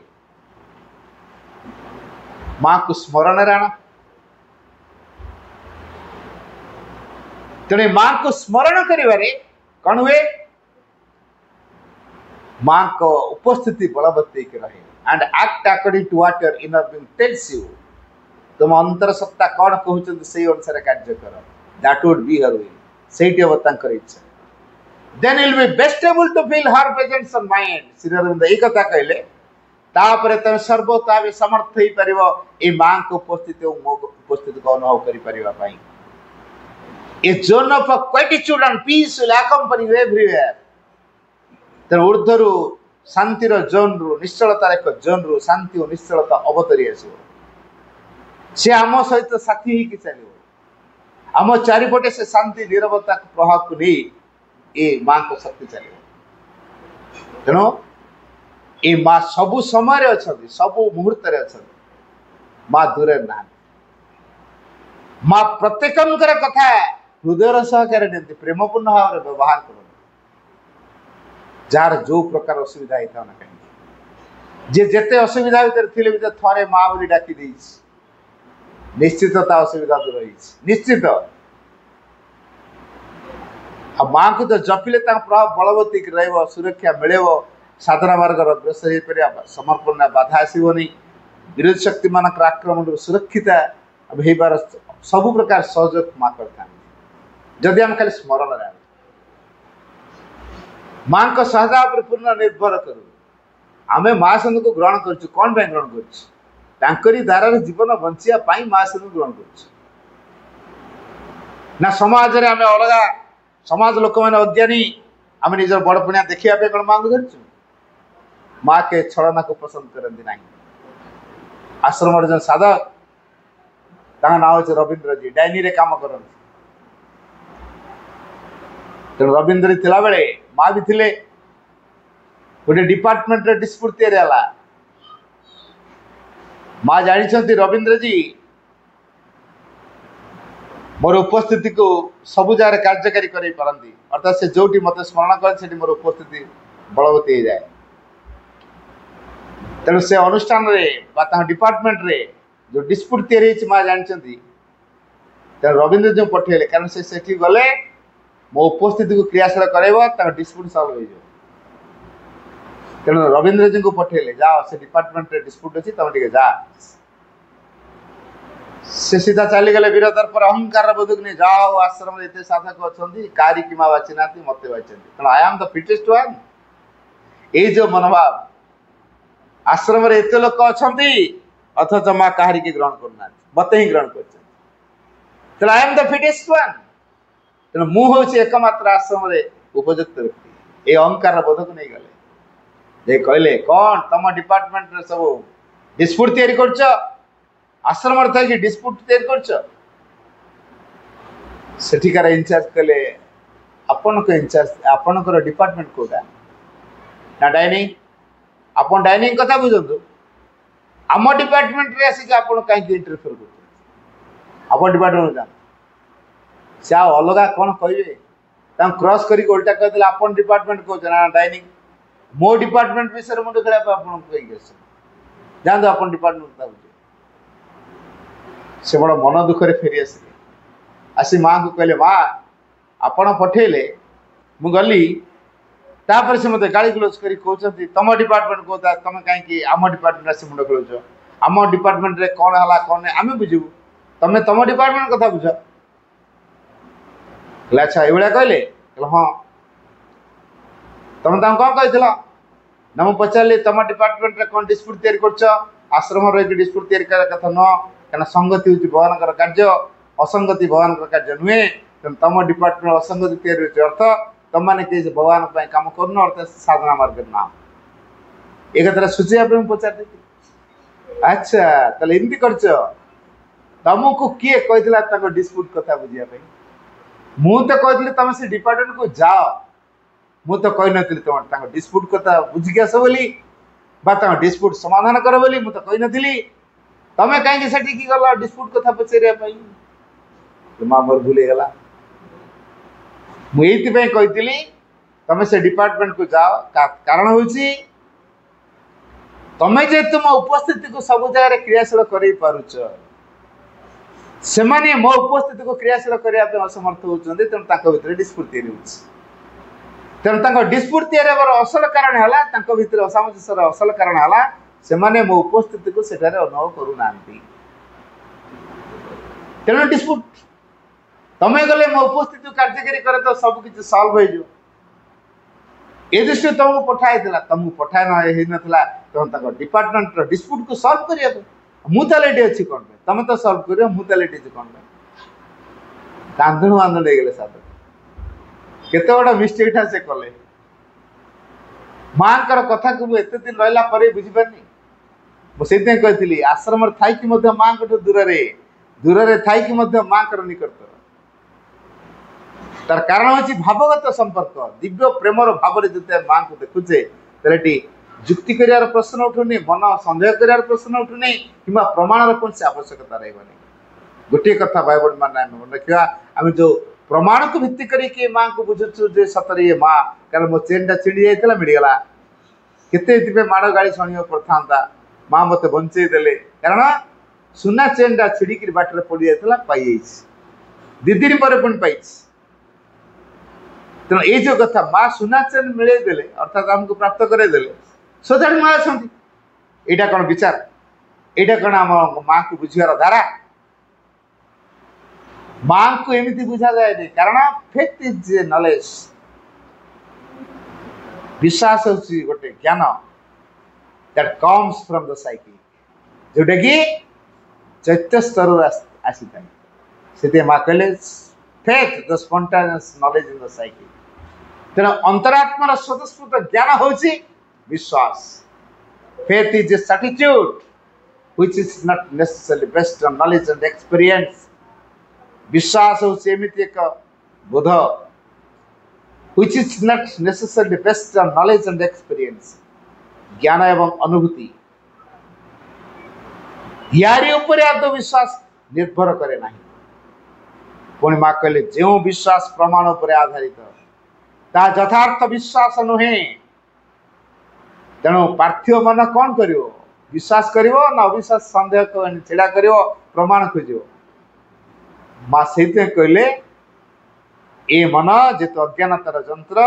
Speaker 1: मां को स्मरण राणा तेरे मां को स्मरण करिवारे कौन हुए मां को उपस्थिति बलवत्ती के रहे and act according to what your inner being tells you तुम अंतर सत्ता कौन कहउछन से अनुसार कार्य कर that would be her will सेठी अवतांकर इच्छा then you will be best able to feel her presence on mind Shri Arvind एक कथा कहले तापरे तमे सर्वथा भी समर्थ ही परिवो ए मां को उपस्थिति और मो उपस्थिति को अनुभव करि परिवा पई a zone of quietude and peace will accompany you everywhere तर ऊर्ध्वरु शांतिर जोन रु निश्चलतार एक जोन रु शांति और निश्चलता अवतरी आसो से आम सहित साथी ही चलो आम चारिपटे से शांति नीरवता प्रभाव को नहीं ए मां को शक्ति चलो तेणु ए मां सबु समय अच्छा सबु मुहूर्त अच्छा मां दूर ना मां प्रत्येक कथा हृदय सहकार नहीं प्रेमपूर्ण भाव में व्यवहार कर जार जो प्रकार असुविधा होता ना कहीं जे जेते असुविधा भितर भी थरे माँ बोली डाकी निश्चित असुविधा दूर हो निश्चित माँ को तो जपिले प्रभाव बलवत्ती रहा सुरक्षा मिले साधना मार्ग अग्रसर हो पार समर्पण बाधा आसबनी विरोधी शक्ति मान आक्रमण सुरक्षित होबार सबु प्रकार सहयोग माँ करता जदि आम खाली स्मरण मां को सहायता पर पूर्ण निर्भर करू आमे मां संग को ग्रहण करछु कोन पे ग्रहण करछु तांकरी द्वारा जीवन बंचिया पाई मां संग ग्रहण करछु ना समाज रे आमे अलगा समाज लोक मैंने अज्ञानी आम निजर बड़ पुणिया देखा कौन माँ को धरचु माँ के छलना को पसंद करती ना आश्रम जो साधक ना हूँ रवींद्र जी डायनी रे काम कर तेणु रवींद्र थिला बेले माँ भी थिले गोटे डिपार्टमेंट रे डिस्प्यूट तैयारी माँ जानी रवींद्र जी मोर उपस्थिति को सबु जगह कार्यकारी कर पारती अर्थात से जो मत स्मरण करे मोर उपस्थिति बलवती हो जाए तेणु से अनुष्ठान रे डिपार्टमेंट रे जो डिस्प्यूट तैयारी माँ जानते तेणु रवींद्र जी पठेले कारण से गले मो उपस्थिति को क्रियाशील कर डिस्प्यूट सल्व हो तेणु रवींद्र जी को पठेले जाओ से डिपार्टमेंट रे डिस्प्यूट अच्छी तुम टे जा से सीधा चली गले वीरतर पर अहंकार बोधक नहीं जाओ आश्रम एत साधक अच्छा कारी कि माँ बाची ना मत बाची तेणु I am the fittest one ये जो मनोभाव आश्रम एत लोक अच्छा अथच माँ कहारी की ग्रहण करना मत ही ग्रहण कर I am the fittest one तेणु मुझे एकमात्र आश्रम उपयुक्त व्यक्ति ये अहंकार बोधक नहीं गले ये कहले कौन तुम डिपार्टमेंट सब डिस्प्यूट तैयारी कर आश्रम थी डिस्प्यूट तैयारी कर सेठिकार इनचार्ज कहले आपण को इनचार्ज आपणकर डिपार्टमेंट कोटा ना डाइनिंग आपन डाइनिंग कथा बुझंतु आम डिपार्टमेंट रे आसिक आपण कहीं इंटरफेयर कर आप डिपार्टमेंट जान से अलग कौन कहे क्रॉस कर उल्टा कहते आपन डिपार्टमेंट कौन ना डाइनिंग मो डिपार्टमेंट विषय मुंड खेला कहीं जानते आप डिपार्टमेंट कथा बुझे से बड़ा मन दुखरे फेरी आसिले आसी माँ को कहले माँ आपण पठेले मु गली तापर से मत गाड़ी ग्लोज कर कहते तुम डिपार्टमेंट को तुम कहीं आम डिपार्टमेंट आस मुंड खेल आम डिपार्टमेंट रे कौन है कौन नहीं आम बुझू तुम तुम डिपार्टमेंट कथा बुझ अच्छा ये कहले हाँ तुम कौन कही ना मुझे पचारे तुम डिपार्टमेंट रे कौन डिस्प्यूट तैयारी कर आश्रम डिस्प्यूट तैयारी कथा नुह क्या संगति हूँ भगवान कार्य असंगति भगवान कार्य नुहे तेनाली तुम डिपार्टमेंट असंगति तैयारी अर्थ तुम मैंने कहीं भगवान कम कर अर्थ साधना मार्ग ना एक कथा सूचना पचार अच्छा तेल एमती कर तुमको किए कही डिस्प्यूट कथा बुझापी मु तो कही तुम से डिपार्टमेंट को जाओ मु तो कही नी तुम डिस्प्यूट कथा बुझिक आस बोली डिस्प्यूट समाधान कर बोली मु तो कही नी तमें कहीं सेठी गल डिस्प्यूट कथा पचारे माँ मोर भूल गला मुझे कही तुम से डिपार्टमेंट को जाओ कारण हूँ तुम्हें जेहेतु मो उपस्थिति को सब जगह क्रियाशील कर से मो उपस्थिति को क्रियाशील करने असमर्थ होती तेणु भीतर डिस्प्यूट तैयारी तेणु डिस्प्यूट तैयारी असल कारण है भीतर असामंजस्य असल कारण है से माने मो उपस्थिति को सेठारे अनुभव करूना तेणु डिस्प्यूट तमें गले मो उपस्थिति कार्यकारी करे तो सब किसी सल्व हो ए दृष्टि तुमको पठाई तुमको पठाई ना तुम डिपार्टमेंट डिस्प्यूट को सल्व करने मुझे अच्छी कौन तुम तो सल्व कर मुझे कौन कांधण बांधण गले साधक केते बड़ा मिस्टेक से कले माँ कथा को मुझे दिन रहा बुझीपारनी मुझे कही आश्रम थी माँ दूर दूर थी माँ निकट तार कारण हूँ भावगत संपर्क दिव्य प्रेमर भाव जो माँ को देखुचे तेरे जुक्ति कर प्रश्न उठुनी मन सन्देह कर प्रश्न उठुनी कि प्रमाण कौन से आवश्यकता रही गोटे कथा भाई बहन मैंने मन रखा आम जो प्रमाण को भित्ति करके माँ को बुझुचु जे सतरे ये माँ कारण मो चेन टा छिड़ी जाता मिलगला केते माड़ गाड़ी शुणा पड़ता माँ मत बंचे देले कारण सुना चेन टा छिड़ी बाटर पड़ जाता पाई दी दिन पर पुणी पाई तेणु ये जो कथा माँ सुना चेन मिले देले अर्थात आमको प्राप्त करे सोजाड़ी माँ अच्छा यहाँ कौन विचार यहाँ कौन आम माँ को बुझार धारा माँ को एमती बुझा जाए नहीं कारण फेथ इज ए नॉलेज विश्वास होची गोटे ज्ञान that comes from the psyche जोटा कि चैत्य स्तर आसी था से माँ कहले faith, the spontaneous knowledge in the psyche. तेणु अंतरात्मार स्वतस्फूर्त ज्ञान होची विश्वास. Faith is a certitude which is not necessarily based on knowledge and experience. विश्वास होची एमिति एक बोध which is not necessarily based on knowledge and experience. ज्ञान एवं अनुभूति यारी ऊपर आत्मविश्वास निर्भर करे नहीं. पुणी माँ कहले जो विश्वास प्रमाण उपर आधारित ता यथार्थ विश्वास नुहे. तेणु पार्थिव मन कौन करियो? विश्वास करियो ना अविश्वास संदेह छिड़ा करियो प्रमाण खोजियो. माँ से कहले ए मन जेतु अज्ञानतार जंत्र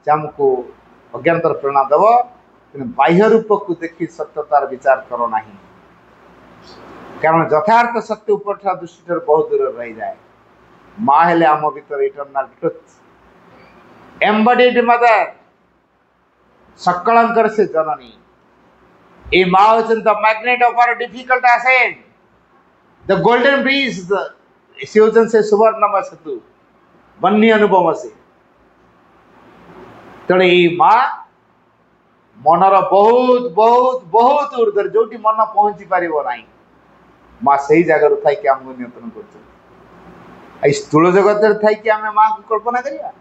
Speaker 1: आमको अज्ञानतार प्रेरणा देव बाह्य रूप को देखी सत्यतार विचार करो नहीं. कारण यथार्थ सत्य ऊपर दृष्टि बहुत दूर रही जाए. माँ हेले आम भीतर इटर्नाल ट्रुथ एम्बडीड मदर सकलंकर से जननी. ए माँ होचन the magnet of our difficult ascent, the golden bridge, से होचन से सुवर्णमय सेतु बन्नी अनुभव से. तेणु ये माँ मनर बहुत बहुत बहुत ऊर्धर जो मन पहुंची पार ना माँ से जगार थी आमको नियंत्रण कर स्थूल जगत थी आम माँ को कल्पना करिया.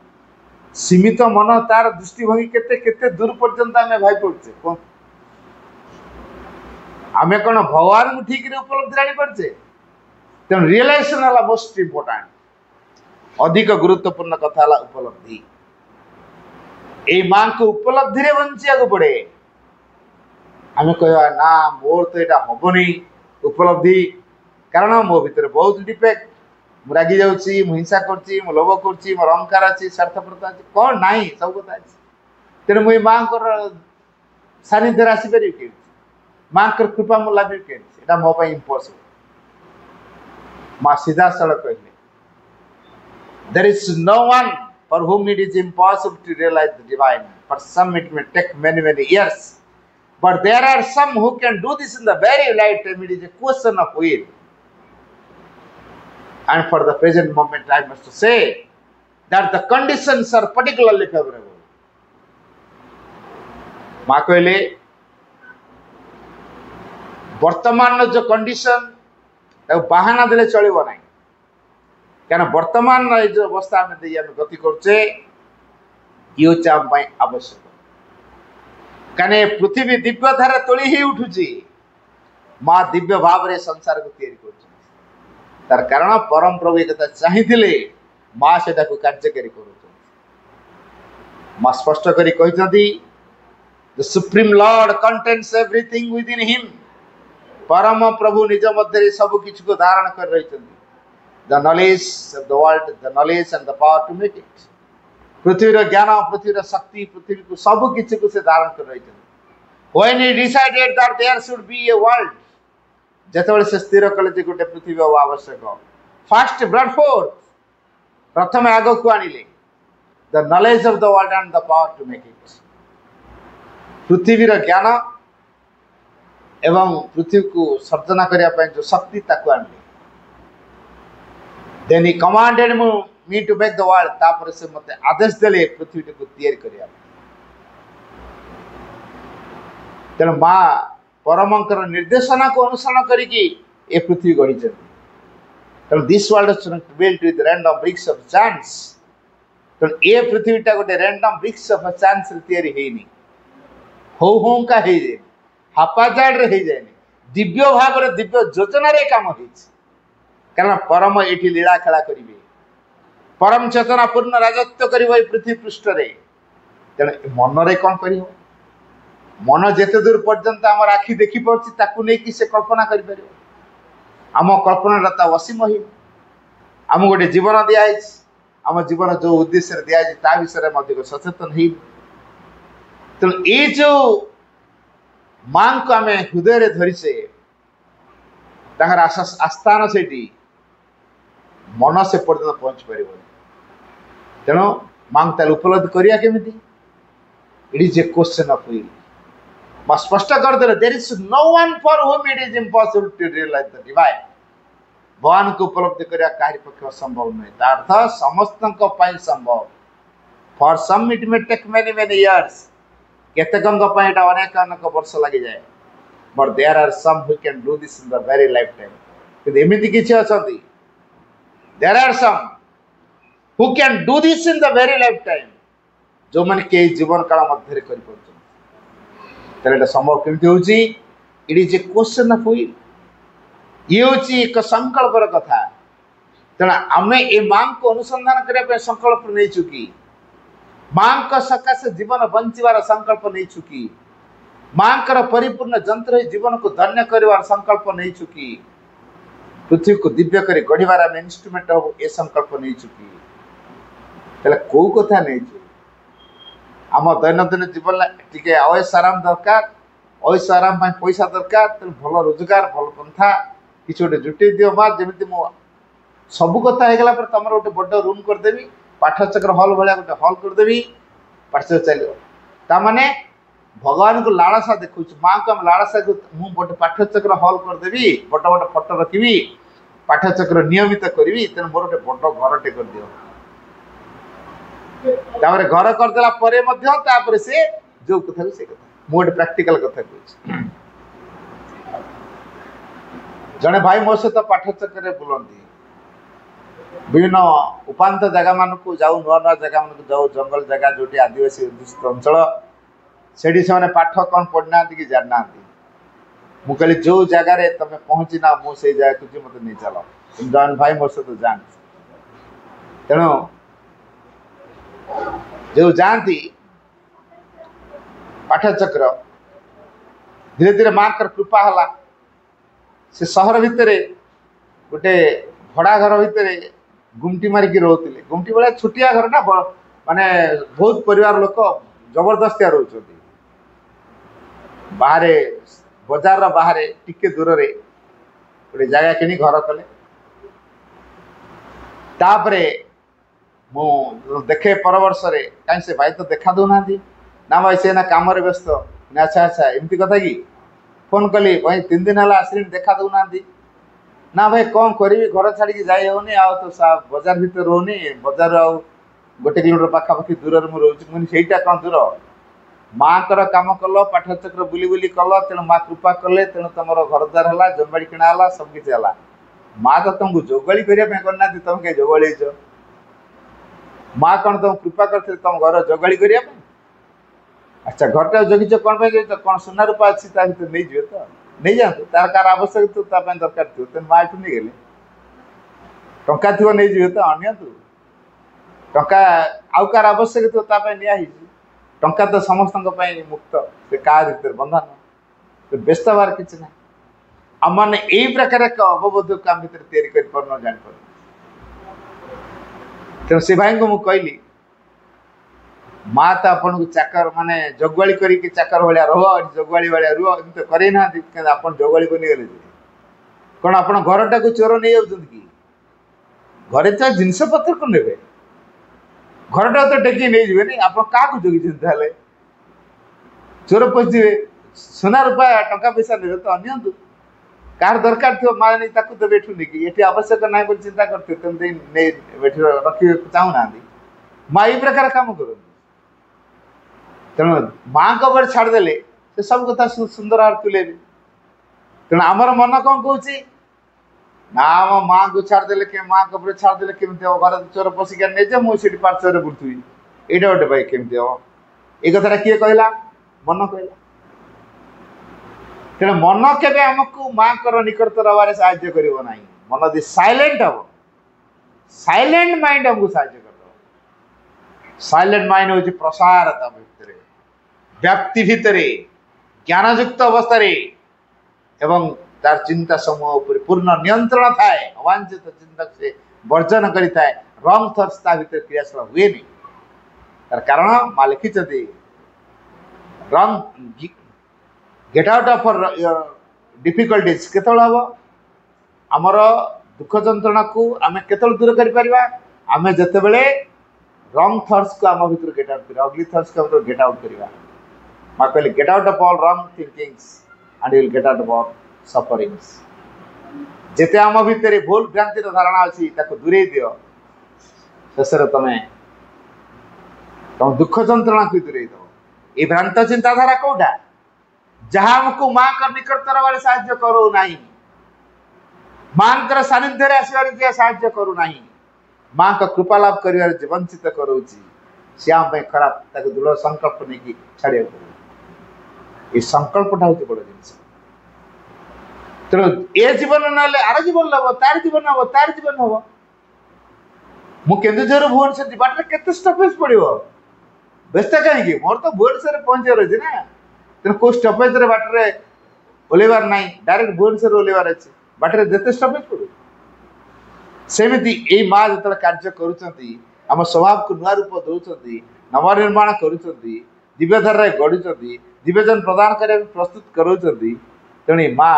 Speaker 1: सीमित मन तार दृष्टिभंगी केते केते दूर पर्यंत आम भाई पड़े कौन आम कौन भगवान को ठीक उपलब्धि जानी पारे. तेणु रियलाइजेशन है मोस्ट इम्पोर्टाट. अधिक गुरुत्वपूर्ण कथा है उपलब्धि. ए माँ को उपलब्धि रे बंचिया पड़े. आम कह ना मोर तो यहाँ हेनी उपलब्धि कारण मो भीतर बहुत डिफेक्ट. मु रागी जाऊँगी, मु हिंसा करुँची, मु लोभ करुँची, मोर अहंकार अच्छी, स्वार्थपरता अच्छी, कौन ना सब कथा अच्छी. तेणु मुझे माँ को सानिध्य आसपारि के माँ को कृपा मु लगे के मो इम्पॉसिबल. माँ सीधा सड़क कहले there is no one for whom it is impossible to realize the divine. For some it may take many years, but there are some who can do this in the very light time. It is a question of will. And for the present moment I must say that the conditions are particularly favorable. माँ कहले वर्तमान जो condition बहाना देले चलो ना. क्या वर्तमान जो अवस्था आम गति करे ये आम आवश्यक. क्या पृथ्वी दिव्य धारा तोली ही उठुची. माँ दिव्य भाव रे संसार को तैयारी कर कारण परम प्रभु एक चाहिए माँ से कार्यकारी कर. माँ स्पष्ट कर The supreme Lord contains everything within him. परम प्रभु निज मध्य सब किसी को धारण कर रही. The knowledge of the world, the knowledge and the power to make it. पृथ्वी ज्ञान, पृथ्वी शक्ति, पृथ्वी को सब किसी को से धारण कर रही. When he decided that there should be a world, जतबेले से स्थिर कले जे गोटे पृथ्वी आवश्यक. First brought forth, प्रथम आग को आनिले the knowledge of the world and the power to make it. पृथ्वी ज्ञान एवं पृथ्वी को सर्जना करने जो शक्ति ताकू आनिले. Then he commanded me to make the world. तापर से मते आदेश देले पृथ्वी को तैयार करिया. तेणु माँ परमंकर निर्देशना को अनुसरण करिकी ए पृथ्वी गढ़ी. तेणु this world is not built with random bricks of chance. तेणु ए पृथ्वीटा गोटे रैंडम ब्रिक्स ऑफ चांस रे तैयारी हेनी. हो का हे जे हापाजाड रे हे जायनी. दिव्य भाव रे दिव्य योजना रे काम होइछ. कारण परम ये लीला खेला करेंगे. परम चेतना पूर्ण राजत्व कर पृथ्वी पृष्ठ रे. तेणु मन रे कौन कर मन जिते दूर पर्यंत आम आखि देखी पार्टी से कल्पना कर आम कल्पना असीम ही आम गोटे जीवन दिखाई. आम जीवन जो उद्देश्य दिखाई ता विषय में सचेतन हो. तेणु ये जो माँ को आम हृदय धरीसे आस्थान से मन से पर्यटन पहुंच पार. तेणु माँ उपलब्धि करिया केमिति. It is a question of will. माँ स्पष्ट कर देले there is no one for whom it is impossible to realise the divine. भगवान को उपलब्धि करने कहारी पक्ष संभव नुहे अर्थ समस्त संभव for some it may take many many years केतेक अनेक अनेक वर्ष लगी जाए but there are some who can do this in the very life time कि एमती किसी अच्छा there are some who can do this in the very life time जो मैंने के जीवन काल मध्य कर संभव केमती हो it is a question of will ये हूँ एक संकल्पर कथा तेना आम ए माँ को अनुसंधान करने संकल्प नहीं चुकी माँ सकाशे जीवन बंचार संकल्प नहीं चुकी माँ परिपूर्ण जंत्र जीवन को धन्य कर संकल्प नहीं चुकी पृथ्वी को दिव्य कर गढ़ार आम इन्स्ट्रुमेंट हम ए संकल्प नहीं चुकी तेल कौ कथा नहीं आम दैनंदिन जीवन टी अयस आराम दरकार अयस आराम पैसा दरकार तेल भल रोजगार भल पंथा किसी गोटे जुटे दियो माँ जमी मु सबू कथा होगा तुम गोटे बड़ रूम करदेवी पाठचक्र हल भाया गोटे हल करदेवी पाठचक्र चलो ताने भगवान को लालसा देखु माँ को आम लालसा मुझे गोटे पाठचक्र हल करदेवी बड़ बड़ फटो रखी पाठचक्र नियमित करी तेना मोर गोटे बड़ घरटे कर दियो घर करदेला से जो कथा से कथा मुझे प्रैक्टिकल कथा कहूँ जड़े भाई मो सहित पाठचक्र बुलती विभिन्न उपात जगह मान को जाऊ नुआ नुआ जगह मान जाऊ जंगल जगह जो आदिवासी अध्युषित अंचल से पाठ कौन पढ़ना कि जानना मुझे जो जगार तुम पहुँची ना मुझे जगह को मत नहीं चल जन भाई मो सहित जाती तेणु जो जाती पाठचक्र धीरे धीरे माँ कृपा है से सहर भितर गोटे भड़ा घर भितर गुमटी मारिक रोते गुमटी भाया छुटिया घर ना माने बहुत परिवार लोक जबरदस्तिया रोच बाहर बजार बाहर टिके दूर रे गोटे जगह किणी घर कले तापरे मु देखे पर वर्ष कहीं से भाई तो देखा दौना ना भाई से ना कम व्यस्त ना अच्छा अच्छा एमती कथा कि फोन कली भाई 3 दिन है आस देखा दौना ना भाई कौन करी घर छाड़ी जाई होनी आ तो बजार भीतर रोनी बजार आ गोटे किलोमीटर पाखापाखि दूर में रोचे मुझे कौन दूर माँ कम कल पाठचक्र बुली बुली कल तेणु माँ कृपा कले तेणु तुम घर द्वार है जमबाड़ी किणा है सबकि है माँ तो तुमको जोगाड़ी करने करना तुम कहीं जोगाड़ी माँ कौन तुम कृपा कर तुम घर जोगाड़ी करने अच्छा घरटा जगिच कौन कौन सुना रूपा अच्छी नहीं जीवे तो नहीं जातु तार कार आवश्यक तो दरकार थी तेन माँ एठू नहीं गले टंका थी नहीं जीवे तो अनियु टंका आउ कार आवश्यक थी निया टंका तो समस्त मुक्त से कार भीतर बंधन तो व्यस्त हबार कि ना आम मैंने यही प्रकार एक अवबोध को आम भर या जापर तेणु से भाई को मुझे कहली माँ तो आपन को चाकर माने जगुआली करके चाकर भाया रह जगुआली भाया रुह एम तो करना आप जगुआली को नहीं गले कौन आप घरटा को चोर नहीं जाऊँ कि घरे तो जिनस पत्र को ने घरटा तो टेक नहीं जी नहीं आप जगी चोर पशि सोना रूपा टंका पैसा ने तो अनियंतु कार दरकार थी माँ नहीं तो बैठू नहीं ये आवश्यक ना बोली चिंता करते तुम रखी चाहूना माँ ये प्रकार कम कर तेणु माँ को ऊपर छाड़देले से सब कथा सुंदर भाव तुले तेणु आमर मन कौन कौच ना आम माँ को छाड़देले के माँ को ऊपर छाड़देले केमती हम घर चोर पशिक नहीं जाए मुझे पार्श्वर बुलुवी यहाँ गोटे भाई केमती हम ये कथा किए कहला मन कहला तेणु मन के आमको माँ को निकटतर हबार साहय कर मन यदि साइलेंट हम साइलेंट माइंड हमको साहय कर साइलेंट माइंड हूँ प्रसार भितर व्याप्ति भितर ज्ञानयुक्त अवस्था एवं तार चिंता समूह पर पूर्ण नियंत्रण थाए अवांछित चिंता से वर्जन करें रंग थर्स भीतर क्रियाशील हुए नहीं तार कारण माँ लिखी रंग गेट आउट ऑफ डिफिकल्टीज केत हम आमर दुख जंत्रणा को आम केत दूर कर आम जिते रंग थर्स को आम भर गेट आउट कर अगली थर्स को भर गेट आउट करवा माँ कहले गेट आउट ऑफ ऑल रंग thinkings and you will get out of all sufferings. जेते आम भितर भूल भ्रांति धारणा अच्छी दूरे दियो शेष तुम दुख जंत्रणा को दूरे दब। ये भ्रांत चिंताधारा कौटा जहाँ आमको माँ का निकटतर वाले साहाय्य करू ना, माँ सानिध्य आसबार साहाय्य करू ना, माँ का कृपा लाभ कर वंचित करों सी आम खराब दृढ़ संकल्प नहीं छाड़ा ये संकल्पटा हूँ बड़ जिन तेणु ए जीवन ना आर जीवन हम तार जीवन हम तार जीवन हम मुझुझर भुवनेश्वर बाटर के स्टपेज पड़ो व्यस्त कहीं मोर तो भुवनेश्वर पहुंचार अच्छे ना तेना कौ स्टपेज बाटर ओल्लैबार ना डायरेक्ट भुवनेश्वर ओल्लैबार अच्छे बाटर जिते स्टपेज पड़ो सेमती ये माँ जो कार्य करम स्वभाव को नुआ रूप दौरान नवनिर्माण करुव्यधारा गढ़ुं दिव्यजन प्रदान करने प्रस्तुत करों तेणु माँ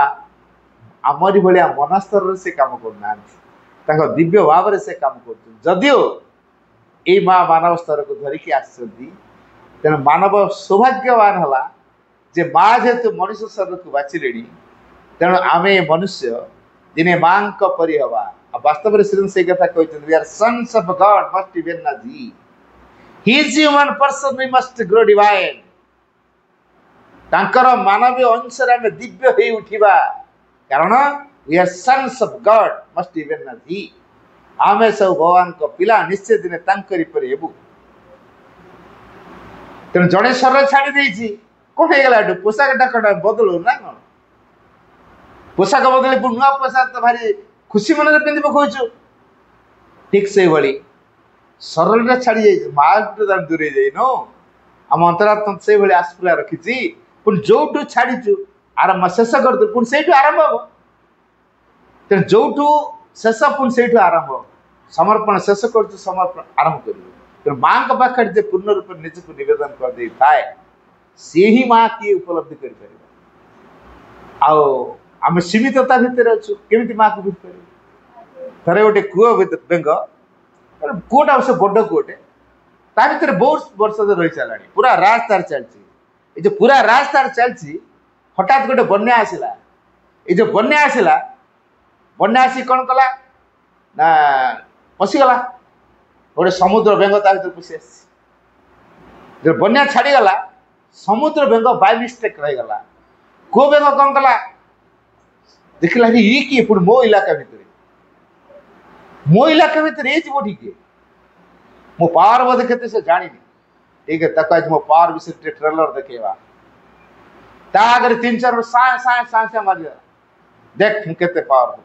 Speaker 1: आमरी भाया मन स्तर से कम करना दिव्य भाव से कम कर ये माँ मानव स्तर को धरिकी तेणु मानव सौभाग्यवान है जे माँ जेहेतु मनुष्य शरीर को बाचिले तेणु आम मनुष्य दिने माँ परी हवा वास्तव में श्री से कथा कहते we are sons of God must even ना जी he is human person we must grow divine तांकर मानवीय अंश रे हम दिव्य हो उठिबा कारण we are sons of God must even ना जी आमे सब भगवान को पिला निश्चय दिन तांकरी पर हेबु तेणु जड़े शरीर छाड़ी देछि कोन हे गला पोशाक डाकटा बदलू ना कोन पोशाक बदले नुआ पोशाक तो भारी खुशी मन पिंधि पकाऊ ठीक से भाई सरल छाड़ी जाए माँ दूरे जाइन आम अंतरात्मा से भाई आस्पिरा रखी पुणी जो छाड़ीचु आरंभ शेष कर पुणी से आरंभ हम तेणु जो शेष पुणी से आरंभ समर्पण शेष कर समर्पण आरंभ कर तेणु माँ का पाखे जे पूर्ण रूप निज को नवेदन कर दे थाए सी ही माँ किए उपलब्धि कर आम सीमितता भितर अच्छु केमी माँ को बुझी थे गोटे कूह बेंग कूटा से बड़ कूटे ता भर बहुत वर्ष रही सारा पूरा राज तार चलती जो पूरा राज तार चलती हठात गोटे बन्या आसला ये जो बन्या आसला बन्या आसी कौन कला ना पशिगला गोटे समुद्र बेंग ता भर पशि जो बन्या छाड़ीगला समुद्र बेंग बाय मिस्टेक रहीगला कूह बेंग कौन कला देखला ये किए पुणी मो इलाका भितर ये जीव ठीक मो पावर बोधे के से जानी ठीक है आज मो पावर विषय ट्रेलर देखेवा आगे 3-4 साए मार देख मु केते पावर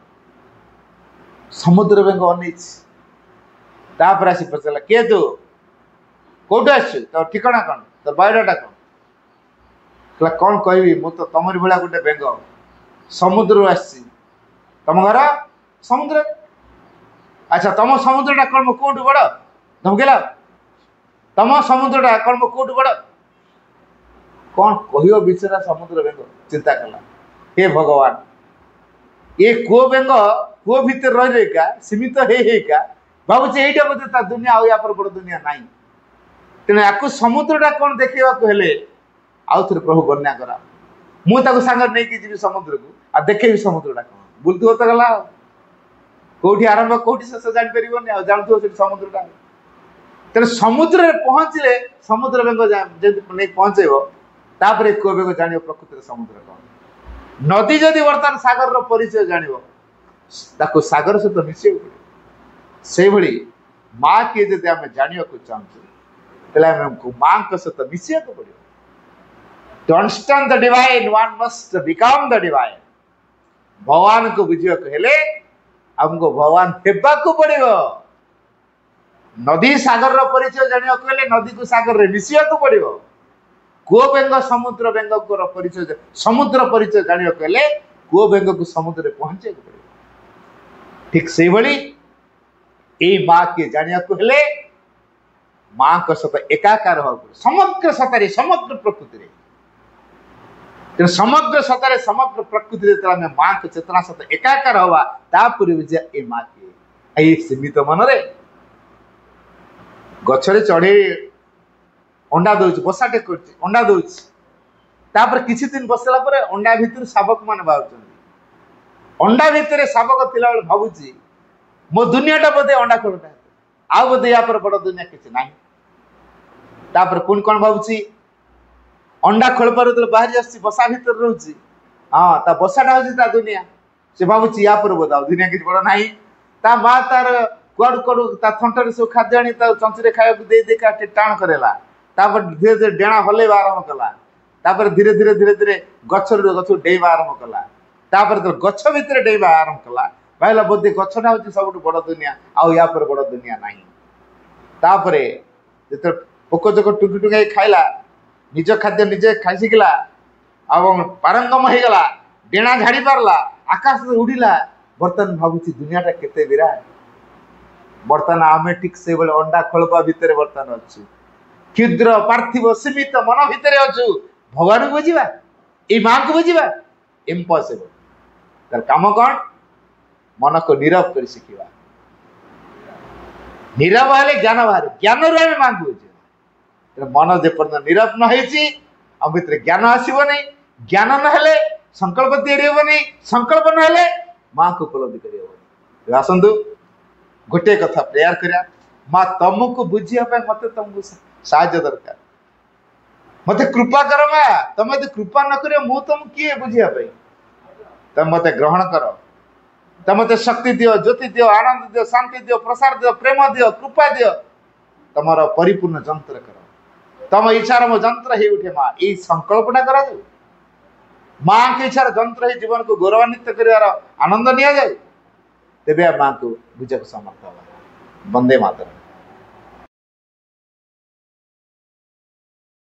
Speaker 1: समुद्र बेंग अनईपर आसी पचारा किए तू कौट आस तो ठिकाना कौन तो बायोडाटा कौन कौन कह मु तो तमरी भाया गोटे बेंग समुद्र आसी तुम घर समुद्र अच्छा तुम समुद्रटा कौन मो कौट बड़ धमकेला तुम समुद्रटा कौन मो कौट बड़ कौन कह बिचरा समुद्र बेंग चिंता कला हे भगवान ये कूह बेंग कूह भितर रहीका सीमित होगा भावुचे यहीटा बोधे दुनिया आया पर बड़ दुनिया ना तेणु या समुद्रटा कौन देखा आउ थे प्रभु बन्या करा मुझे सांगे नहीं जी समुद्र को आ देखे समुद्रटा कौन बुलथो तो गला कौटी आरंभ कौटी शेष जापर आ जानू समुद्रटा तेरे समुद्र पहुँचले समुद्र बेंग नहीं पहुँचेब तापर कूह बेंग जान प्रकृति समुद्र कौन नदी जदि बर्तमान सागर परिचय जान सागर सहित मिसे पड़े से भाई माँ किए जब आम जाना चाहूँ माँ सहित मिसा पड़े To understand the divine, one must become the divine. भगवान को बुझा हेले हमको भगवान हेबा को पड़ेगा नदी सागर परिचय जाना नदी को सागर रे मिसिया को पड़ेगा कूह बेंग समुद्र बेंग परिचय समुद्र परिचय जाना कूह बेंग को समुद्र पहुंचे ठीक से भाई ये माँ के जाना माँ को सहित एकाकार हो समग्र सतारे समग्र प्रकृति तेणु समग्र सतारे समग्र प्रकृति माँ को चेतना सहित एकाकार हवा तापर बुझा ये माँ किए सीमित मनरे गछरे चढ़े अंडा दौर बसाटे अंडा दौर किसी दिन बसला अंडा भितर शावक मान बाहर अंडा भितर शावक थिला बेले भाबुची मो दुनियाटा बोधे अंडा खोलटा आ बोधे या पर बड़ दुनिया किसी ना तापर पुन कौन भाबुची अंडा खोल पर बाहर जासी बसा भीतर रहउची हाँ ता बसाटा होची ता दुनिया से भाबुची या पर बोधा दुनिया किसी बड़ नाही ता माँ तार कुआडू कुआडू ता थंटर सब खाद्य आनी ता चंचरे खाया दे दे का टाण करेला तापर धीरे धीरे डेणा हलेबा आरंभ कला तापर धीरे धीरे धीरे धीरे गछर गछ डेइबा आरंभ कला तापर तो गछ भितर डेइबा आरंभ कला भाईला बोधे गछटा होची सबटु बड़ दुनिया आ या पर बड़ दुनिया नाही तापरे जेते पोकजक टुकी टुकाई खाइला निज खाद्य निजे खाई शिखला और पारंगम हो गला डेणा झाड़ी पारला आकाश उड़िला बर्तन भावुची दुनियाटा केते विराट बर्तन आमे ठीक से बेले अंडा खोलपा भितर बर्तन अच्छु क्षुद्र पार्थिव सीमित मन भितर अच्छु भगवान को बुझीबा ए मां को बुझीबा इम्पॉसिबल तर काम कौन मन को नीरव कर शिखिबा नीरव हेले ज्ञान बाहर ज्ञान रे मां को बुझे मन जे पर्यंत नीरव न होईची आ भितर ज्ञान आसीबो नहीं ज्ञान न हेले संकल्प तैयारी हो नहीं संकल्प न हेले मां को उपलब्धि करी हो आसंतु गोटे कथा प्रेयर करिया मां तुमको बुझिया पे मते तुमको साहाय्य दरकार मते कृपा कर मां तुम यदि कृपा न करियो मु तुम किए बुझिया पे तुम मते ग्रहण करो तुम मते शक्ति दियो ज्योति दियो आनंद दियो शांति दियो प्रसार दियो प्रेम दियो कृपा दियो तमर परिपूर्ण जंत्र करो तम इच्छार मो जंत्र ही उठे मां ई संकल्पटा करा जाऊ मां के इच्छार जंत्र ही जीवन को गौरवान्वित करिवार आनंद निया जाए तेबे मां को बुझक समर्थ होला वंदे मातरम।